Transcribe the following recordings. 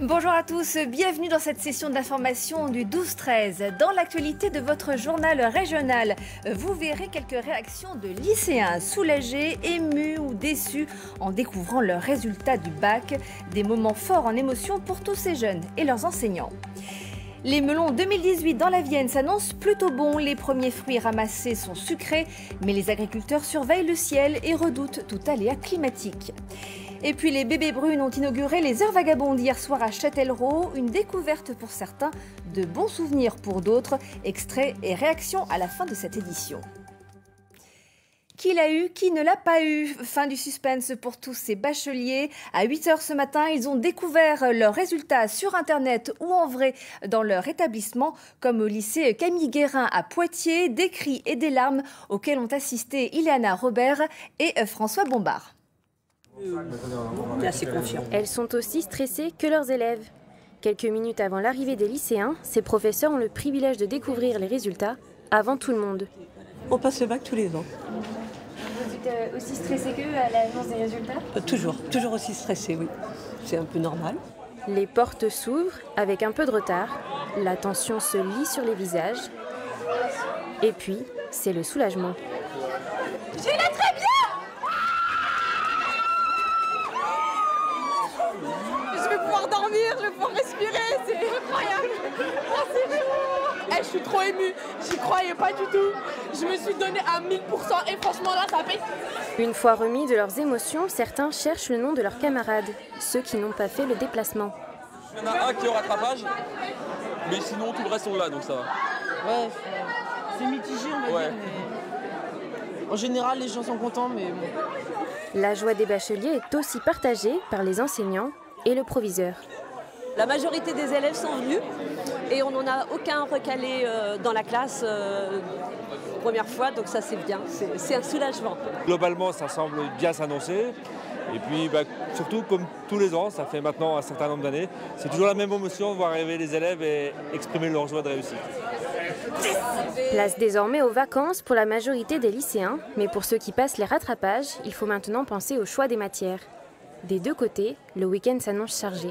Bonjour à tous, bienvenue dans cette session d'information du 12-13. Dans l'actualité de votre journal régional, vous verrez quelques réactions de lycéens soulagés, émus ou déçus en découvrant leurs résultats du bac. Des moments forts en émotion pour tous ces jeunes et leurs enseignants. Les melons 2018 dans la Vienne s'annoncent plutôt bons. Les premiers fruits ramassés sont sucrés, mais les agriculteurs surveillent le ciel et redoutent tout aléa climatique. Et puis les bébés brunes ont inauguré les heures vagabondes hier soir à Châtellerault. Une découverte pour certains, de bons souvenirs pour d'autres. Extraits et réactions à la fin de cette édition. Qui l'a eu, qui ne l'a pas eu? Fin du suspense pour tous ces bacheliers. À 8h ce matin, ils ont découvert leurs résultats sur Internet ou en vrai dans leur établissement, comme au lycée Camille Guérin à Poitiers. Des cris et des larmes auxquels ont assisté Ileana Robert et François Bombard. Assez confiant. Elles sont aussi stressées que leurs élèves. Quelques minutes avant l'arrivée des lycéens, ces professeurs ont le privilège de découvrir les résultats avant tout le monde. On passe le bac tous les ans. Vous êtes aussi stressé qu'eux à l'annonce des résultats? Toujours aussi stressé, oui. C'est un peu normal. Les portes s'ouvrent avec un peu de retard. La tension se lit sur les visages. Et puis, c'est le soulagement. Je l'ai très bien! Je vais pouvoir dormir, je vais pouvoir respirer, c'est incroyable. Oh, c'est beau. Je suis trop émue, j'y croyais pas du tout. Je me suis donnée à 1000% et franchement là, ça paye. Une fois remis de leurs émotions, certains cherchent le nom de leurs camarades, ceux qui n'ont pas fait le déplacement. Il y en a un qui est au rattrapage, mais sinon tout le reste sont là, donc ça va. Ouais, c'est mitigé, on va dire. Mais... En général, les gens sont contents, mais bon. La joie des bacheliers est aussi partagée par les enseignants et le proviseur. La majorité des élèves sont venus et on n'en a aucun recalé dans la classe première fois, donc ça c'est bien, c'est un soulagement. Globalement, ça semble bien s'annoncer. Et puis surtout, comme tous les ans, ça fait maintenant un certain nombre d'années, c'est toujours la même émotion de voir arriver les élèves et exprimer leur joie de réussite. Place désormais aux vacances pour la majorité des lycéens, mais pour ceux qui passent les rattrapages, il faut maintenant penser au choix des matières. Des deux côtés, le week-end s'annonce chargé.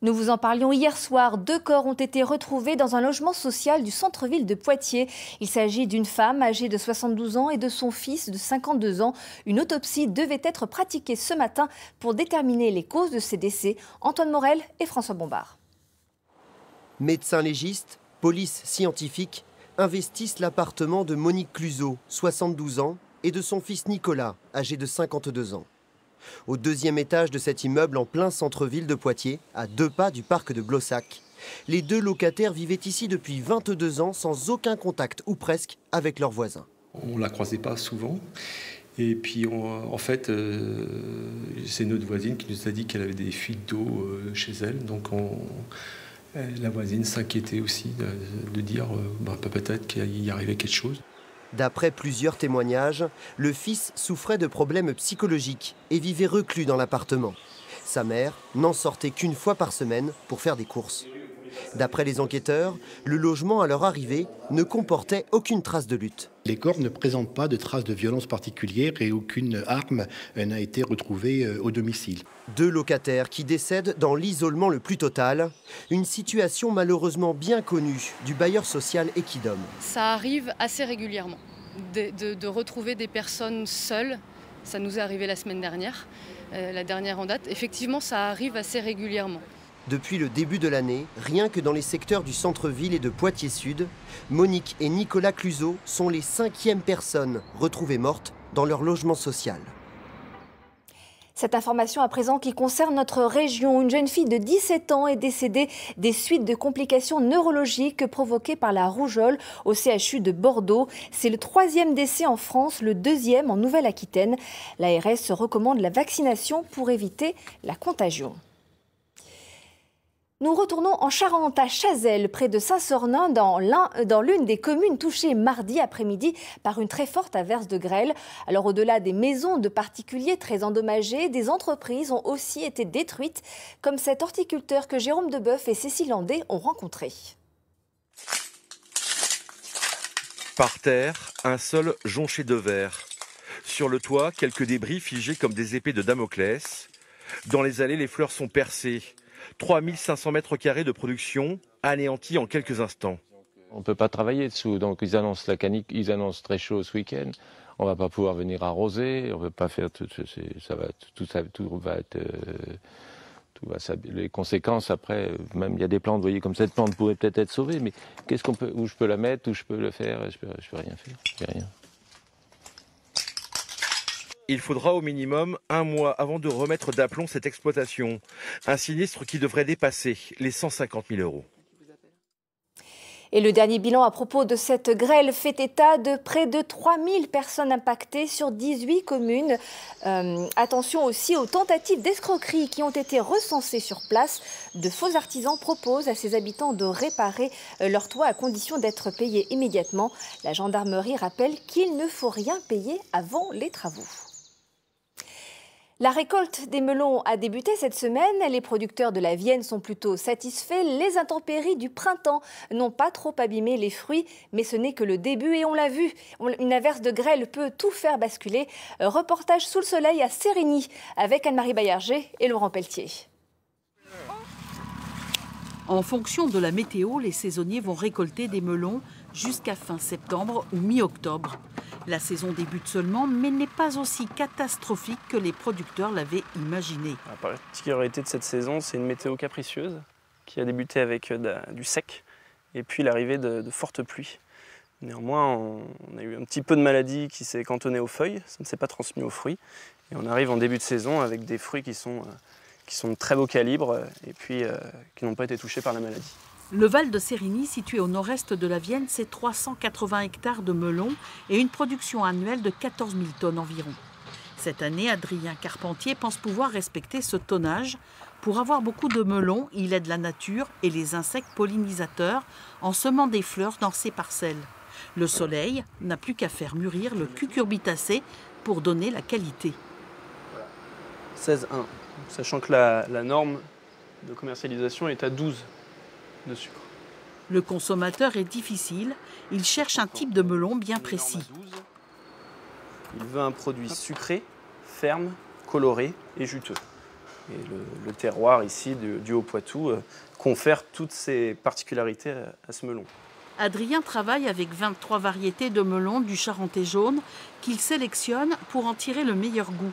Nous vous en parlions hier soir. 2 corps ont été retrouvés dans un logement social du centre-ville de Poitiers. Il s'agit d'une femme âgée de 72 ans et de son fils de 52 ans. Une autopsie devait être pratiquée ce matin pour déterminer les causes de ces décès. Antoine Morel et François Bombard. Médecins légistes, police scientifique investissent l'appartement de Monique Cluzot, 72 ans, et de son fils Nicolas, âgé de 52 ans. Au 2e étage de cet immeuble en plein centre-ville de Poitiers, à 2 pas du parc de Glossac, les 2 locataires vivaient ici depuis 22 ans sans aucun contact, ou presque, avec leurs voisins. On ne la croisait pas souvent. Et puis, en fait, c'est notre voisine qui nous a dit qu'elle avait des fuites d'eau chez elle. Donc, la voisine s'inquiétait aussi de dire peut-être qu'il y arrivait quelque chose. D'après plusieurs témoignages, le fils souffrait de problèmes psychologiques et vivait reclus dans l'appartement. Sa mère n'en sortait qu'une fois par semaine pour faire des courses. D'après les enquêteurs, le logement à leur arrivée ne comportait aucune trace de lutte. Les corps ne présentent pas de traces de violence particulière et aucune arme n'a été retrouvée au domicile. 2 locataires qui décèdent dans l'isolement le plus total. Une situation malheureusement bien connue du bailleur social Equidom. Ça arrive assez régulièrement de retrouver des personnes seules. Ça nous est arrivé la semaine dernière, la dernière en date. Effectivement, ça arrive assez régulièrement. Depuis le début de l'année, rien que dans les secteurs du centre-ville et de Poitiers-Sud, Monique et Nicolas Cluzot sont les 5e personnes retrouvées mortes dans leur logement social. Cette information à présent qui concerne notre région. Une jeune fille de 17 ans est décédée des suites de complications neurologiques provoquées par la rougeole au CHU de Bordeaux. C'est le 3e décès en France, le 2e en Nouvelle-Aquitaine. L'ARS recommande la vaccination pour éviter la contagion. Nous retournons en Charente, à Chazelles, près de Saint-Sornin, dans l'une des communes touchées mardi après-midi par une très forte averse de grêle. Alors au-delà des maisons de particuliers très endommagées, des entreprises ont aussi été détruites, comme cet horticulteur que Jérôme Deboeuf et Cécile Landé ont rencontré. Par terre, un sol jonché de verre. Sur le toit, quelques débris figés comme des épées de Damoclès. Dans les allées, les fleurs sont percées. 3500 mètres carrés de production anéantis en quelques instants. On ne peut pas travailler dessous, donc ils annoncent la canicule, ils annoncent très chaud ce week-end. On ne va pas pouvoir venir arroser, on ne peut pas faire tout les conséquences après, même il y a des plantes, vous voyez, comme cette plante pourrait peut-être être sauvée, mais où je peux la mettre, où je peux le faire, je peux rien faire, je fais rien. Il faudra au minimum 1 mois avant de remettre d'aplomb cette exploitation. Un sinistre qui devrait dépasser les 150 000 €. Et le dernier bilan à propos de cette grêle fait état de près de 3000 personnes impactées sur 18 communes. Attention aussi aux tentatives d'escroquerie qui ont été recensées sur place. De faux artisans proposent à ses habitants de réparer leur toit à condition d'être payés immédiatement. La gendarmerie rappelle qu'il ne faut rien payer avant les travaux. La récolte des melons a débuté cette semaine. Les producteurs de la Vienne sont plutôt satisfaits. Les intempéries du printemps n'ont pas trop abîmé les fruits, mais ce n'est que le début et on l'a vu. Une averse de grêle peut tout faire basculer. Reportage sous le soleil à Sérigny avec Anne-Marie Baillarger et Laurent Pelletier. En fonction de la météo, les saisonniers vont récolter des melons jusqu'à fin septembre ou mi-octobre. La saison débute seulement, mais n'est pas aussi catastrophique que les producteurs l'avaient imaginé. La particularité de cette saison, c'est une météo capricieuse qui a débuté avec du sec et puis l'arrivée de fortes pluies. Néanmoins, on a eu un petit peu de maladie qui s'est cantonnée aux feuilles, ça ne s'est pas transmis aux fruits. Et on arrive en début de saison avec des fruits qui sont de très beau calibre et puis qui n'ont pas été touchés par la maladie. Le Val de Sérigny, situé au nord-est de la Vienne, c'est 380 hectares de melons et une production annuelle de 14 000 tonnes environ. Cette année, Adrien Carpentier pense pouvoir respecter ce tonnage. Pour avoir beaucoup de melons, il aide la nature et les insectes pollinisateurs en semant des fleurs dans ses parcelles. Le soleil n'a plus qu'à faire mûrir le cucurbitacé pour donner la qualité. 16,1, sachant que la norme de commercialisation est à 12 de sucre. Le consommateur est difficile, il cherche un type de melon bien précis. Il veut un produit sucré, ferme, coloré et juteux. Et le terroir ici du Haut-Poitou confère toutes ces particularités à ce melon. Adrien travaille avec 23 variétés de melons du Charentais jaune qu'il sélectionne pour en tirer le meilleur goût.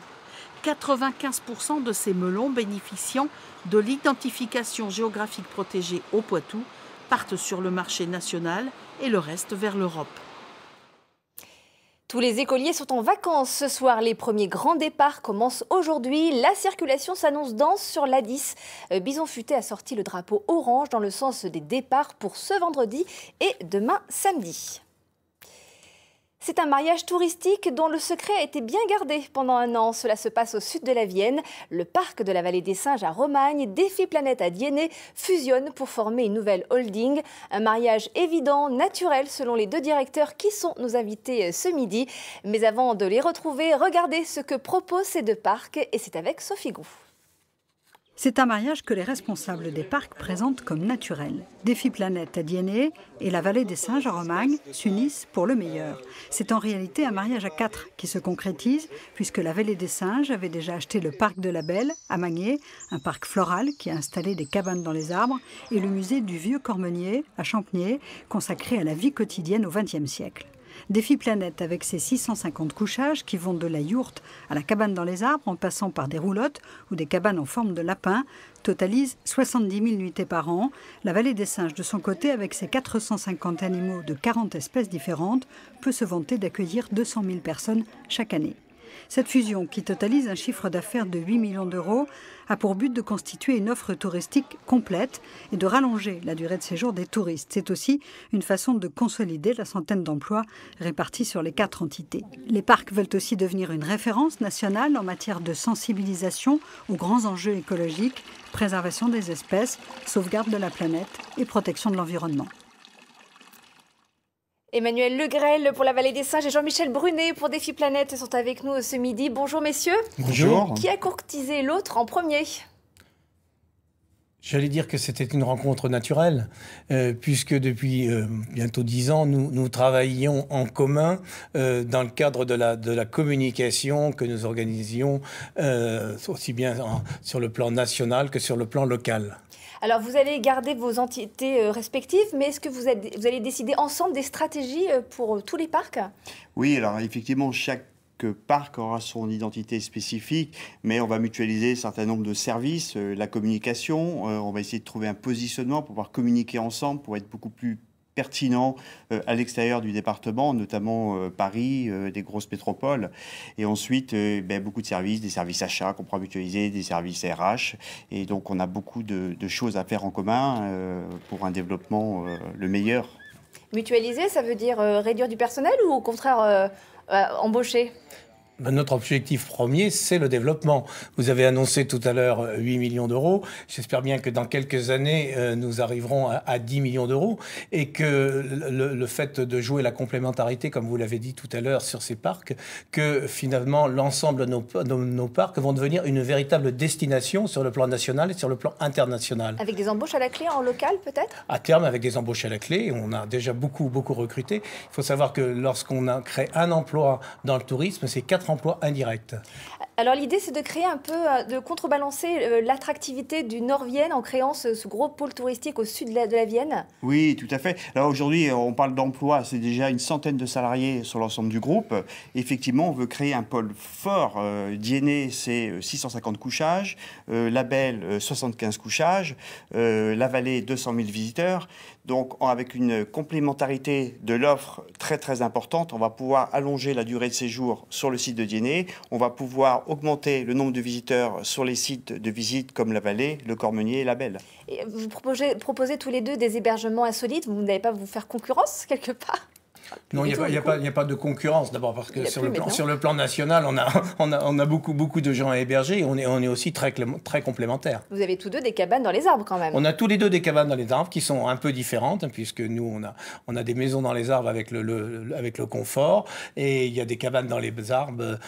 95% de ces melons bénéficiant de l'identification géographique protégée au Poitou partent sur le marché national et le reste vers l'Europe. Tous les écoliers sont en vacances ce soir. Les premiers grands départs commencent aujourd'hui. La circulation s'annonce dense sur l'A10. Bison Futé a sorti le drapeau orange dans le sens des départs pour ce vendredi et demain samedi. C'est un mariage touristique dont le secret a été bien gardé pendant un an. Cela se passe au sud de la Vienne. Le parc de la Vallée des Singes à Romagne, Défi Planète à Diennet fusionnent pour former une nouvelle holding. Un mariage évident, naturel selon les deux directeurs qui sont nos invités ce midi. Mais avant de les retrouver, regardez ce que proposent ces deux parcs et c'est avec Sophie Gou. C'est un mariage que les responsables des parcs présentent comme naturel. Défi Planète à Diennet et la Vallée des Singes à Romagne s'unissent pour le meilleur. C'est en réalité un mariage à 4 qui se concrétise, puisque la Vallée des Singes avait déjà acheté le parc de la Belle à Magnier, un parc floral qui a installé des cabanes dans les arbres, et le musée du Vieux Cormenier à Champniers, consacré à la vie quotidienne au XXe siècle. Défi Planète avec ses 650 couchages qui vont de la yourte à la cabane dans les arbres en passant par des roulottes ou des cabanes en forme de lapin totalise 70 000 nuitées par an. La Vallée des Singes de son côté avec ses 450 animaux de 40 espèces différentes peut se vanter d'accueillir 200 000 personnes chaque année. Cette fusion, qui totalise un chiffre d'affaires de 8 millions d'euros, a pour but de constituer une offre touristique complète et de rallonger la durée de séjour des touristes. C'est aussi une façon de consolider la centaine d'emplois répartis sur les 4 entités. Les parcs veulent aussi devenir une référence nationale en matière de sensibilisation aux grands enjeux écologiques, préservation des espèces, sauvegarde de la planète et protection de l'environnement. Emmanuel Legrel pour la Vallée des Singes et Jean-Michel Brunet pour Défi Planète sont avec nous ce midi. Bonjour messieurs. Bonjour. Qui a courtisé l'autre en premier ? J'allais dire que c'était une rencontre naturelle, puisque depuis bientôt 10 ans, nous travaillions en commun dans le cadre de la communication que nous organisions aussi bien sur le plan national que sur le plan local. Alors, vous allez garder vos entités respectives, mais est-ce que vous allez décider ensemble des stratégies pour tous les parcs? Oui, alors effectivement, chaque parc aura son identité spécifique, mais on va mutualiser un certain nombre de services, la communication, on va essayer de trouver un positionnement pour pouvoir communiquer ensemble, pour être beaucoup plus pertinent à l'extérieur du département, notamment Paris, des grosses métropoles. Et ensuite, beaucoup de services, des services achats qu'on pourra mutualiser, des services RH. Et donc, on a beaucoup de choses à faire en commun pour un développement le meilleur. Mutualiser, ça veut dire réduire du personnel ou au contraire embaucher? Notre objectif premier, c'est le développement. Vous avez annoncé tout à l'heure 8 millions d'euros. J'espère bien que dans quelques années, nous arriverons à 10 millions d'euros et que le fait de jouer la complémentarité, comme vous l'avez dit tout à l'heure sur ces parcs, que finalement l'ensemble de nos parcs vont devenir une véritable destination sur le plan national et sur le plan international. Avec des embauches à la clé en local peut-être? À terme, avec des embauches à la clé. On a déjà beaucoup recruté. Il faut savoir que lorsqu'on a créé un emploi dans le tourisme, c'est 4 emplois indirects. Alors l'idée, c'est de créer un peu, de contrebalancer l'attractivité du Nord-Vienne en créant ce gros pôle touristique au sud de la Vienne. Oui, tout à fait. Alors aujourd'hui, on parle d'emploi, c'est déjà une centaine de salariés sur l'ensemble du groupe. Effectivement, on veut créer un pôle fort. Diennet, c'est 650 couchages, La Belle, 75 couchages, La Vallée, 200 000 visiteurs. Donc, avec une complémentarité de l'offre très importante, on va pouvoir allonger la durée de séjour sur le site de Diennet. On va pouvoir augmenter le nombre de visiteurs sur les sites de visite comme La Vallée, Le Cormenier et La Belle. Et vous proposez tous les deux des hébergements insolites. Vous n'allez pas vous faire concurrence quelque part? Non, il n'y a pas de concurrence, d'abord parce que sur le plan national, on a beaucoup de gens à héberger et on est aussi très complémentaires. Vous avez tous deux des cabanes dans les arbres quand même. On a tous les deux des cabanes dans les arbres qui sont un peu différentes, hein, puisque nous, on a des maisons dans les arbres avec le confort, et il y a des cabanes dans les arbres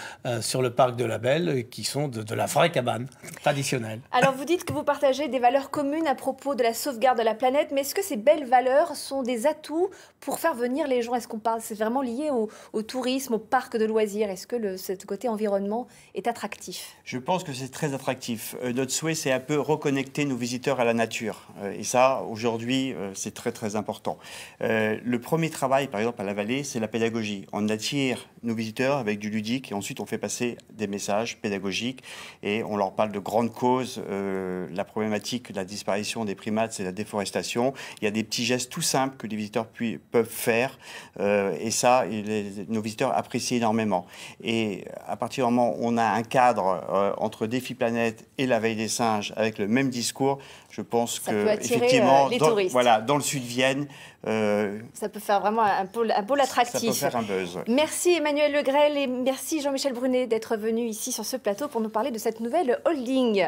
sur le parc de la Belle qui sont de la vraie cabane traditionnelle. Alors vous dites que vous partagez des valeurs communes à propos de la sauvegarde de la planète, mais est-ce que ces belles valeurs sont des atouts pour faire venir les gens? Est-ce qu'on parle, c'est vraiment lié au tourisme, au parc de loisirs? Est-ce que ce côté environnement est attractif? Je pense que c'est très attractif. Notre souhait, c'est un peu reconnecter nos visiteurs à la nature. Et ça, aujourd'hui, c'est très important. Le premier travail, par exemple, à la Vallée, c'est la pédagogie. On attire nos visiteurs avec du ludique et ensuite on fait passer des messages pédagogiques et on leur parle de grandes causes. La problématique de la disparition des primates, c'est la déforestation. Il y a des petits gestes tout simples que les visiteurs peuvent faire. Et ça, nos visiteurs apprécient énormément. Et à partir du moment où on a un cadre entre Défi Planète et la Veille des Singes avec le même discours, je pense ça que peut attirer, effectivement, les touristes. Dans le sud Vienne, ça peut faire vraiment un pôle attractif. Ça peut faire un buzz. Ouais. Merci Emmanuel Legrel et merci Jean-Michel Brunet d'être venu ici sur ce plateau pour nous parler de cette nouvelle holding.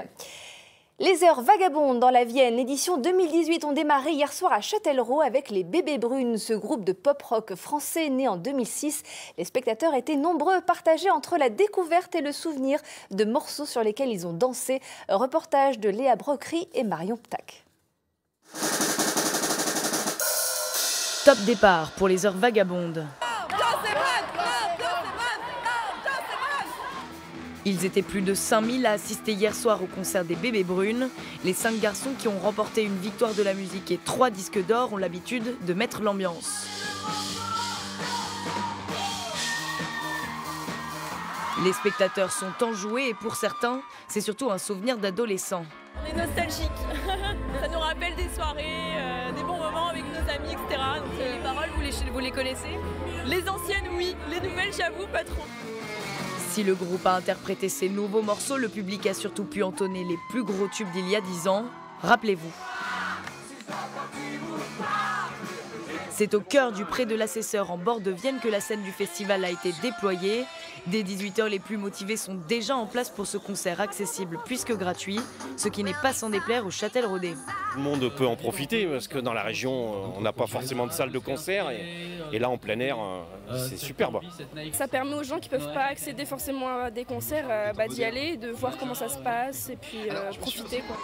Les Heures Vagabondes dans la Vienne, édition 2018, ont démarré hier soir à Châtellerault avec les Bébés Brunes, ce groupe de pop-rock français né en 2006. Les spectateurs étaient nombreux, partagés entre la découverte et le souvenir de morceaux sur lesquels ils ont dansé. Reportage de Léa Brocry et Marion Ptac. Top départ pour les Heures Vagabondes. Ils étaient plus de 5000 à assister hier soir au concert des Bébés Brunes. Les 5 garçons qui ont remporté une victoire de la musique et 3 disques d'or ont l'habitude de mettre l'ambiance. Les spectateurs sont enjoués et pour certains, c'est surtout un souvenir d'adolescent. On est nostalgique. Ça nous rappelle des soirées, des bons moments avec nos amis, etc. Donc, les paroles, vous les connaissez? Les anciennes, oui. Les nouvelles, j'avoue, pas trop. Si le groupe a interprété ces nouveaux morceaux, le public a surtout pu entonner les plus gros tubes d'il y a 10 ans. Rappelez-vous. C'est au cœur du Pré de l'Assesseur en bord de Vienne que la scène du festival a été déployée. Dès 18h, les plus motivés sont déjà en place pour ce concert accessible puisque gratuit, ce qui n'est pas sans déplaire au Châtel-Rodet. Tout le monde peut en profiter parce que dans la région, on n'a pas forcément de salle de concert et là en plein air, c'est superbe. Ça permet aux gens qui ne peuvent pas accéder forcément à des concerts d'y aller, de voir comment ça se passe et puis profiter, quoi.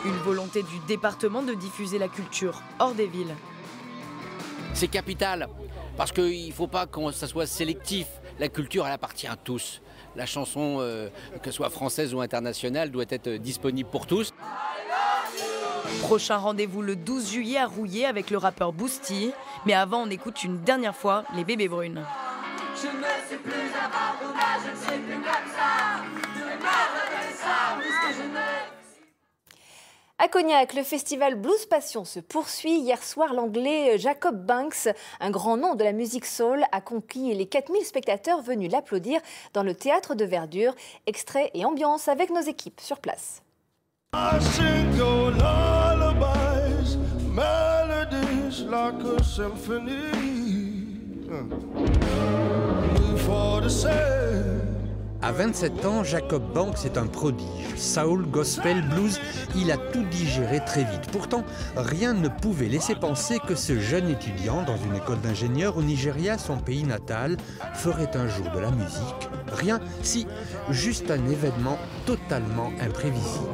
Une volonté du département de diffuser la culture hors des villes. C'est capital, parce qu'il ne faut pas que ça soit sélectif. La culture, elle appartient à tous. La chanson, que ce soit française ou internationale, doit être disponible pour tous. Prochain rendez-vous le 12 juillet à Rouillé avec le rappeur Boosty. Mais avant, on écoute une dernière fois les Bébés Brunes. Je ne suis plus un baroudage, je ne suis plus comme ça. De me ça, puisque je n'ai... À Cognac, le festival Blues Passion se poursuit. Hier soir, l'anglais Jacob Banks, un grand nom de la musique soul, a conquis les 4000 spectateurs venus l'applaudir dans le théâtre de Verdure. Extrait et ambiance avec nos équipes sur place. À 27 ans, Jacob Banks est un prodige. Soul, gospel, blues, il a tout digéré très vite. Pourtant, rien ne pouvait laisser penser que ce jeune étudiant dans une école d'ingénieur au Nigeria, son pays natal, ferait un jour de la musique. Rien, si, juste un événement totalement imprévisible.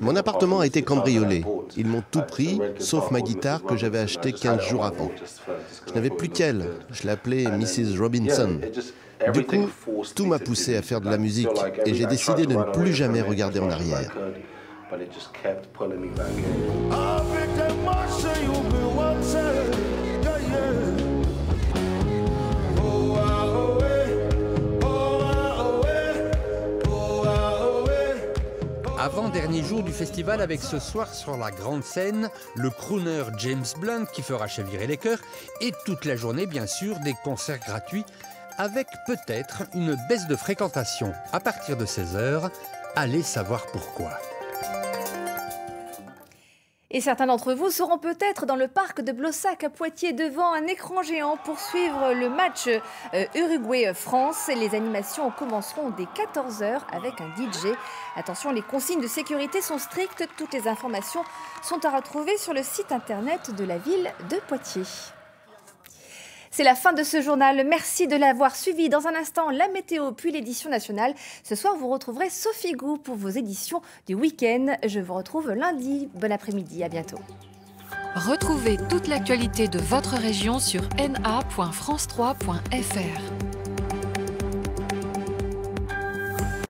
Mon appartement a été cambriolé. Ils m'ont tout pris, sauf ma guitare que j'avais achetée 15 jours avant. Je n'avais plus qu'elle. Je l'appelais Mrs. Robinson. Du coup, tout m'a poussé à faire de la musique et j'ai décidé de ne plus jamais regarder en arrière. Avant-dernier jour du festival avec ce soir sur la grande scène, le crooner James Blunt qui fera chavirer les chœurs et toute la journée bien sûr des concerts gratuits avec peut-être une baisse de fréquentation à partir de 16h. Allez savoir pourquoi. Et certains d'entre vous seront peut-être dans le parc de Blossac à Poitiers devant un écran géant pour suivre le match Uruguay-France. Les animations commenceront dès 14h avec un DJ. Attention, les consignes de sécurité sont strictes. Toutes les informations sont à retrouver sur le site internet de la ville de Poitiers. C'est la fin de ce journal. Merci de l'avoir suivi. Dans un instant, la météo, puis l'édition nationale. Ce soir, vous retrouverez Sophie Gou pour vos éditions du week-end. Je vous retrouve lundi. Bon après-midi. À bientôt. Retrouvez toute l'actualité de votre région sur na.france3.fr.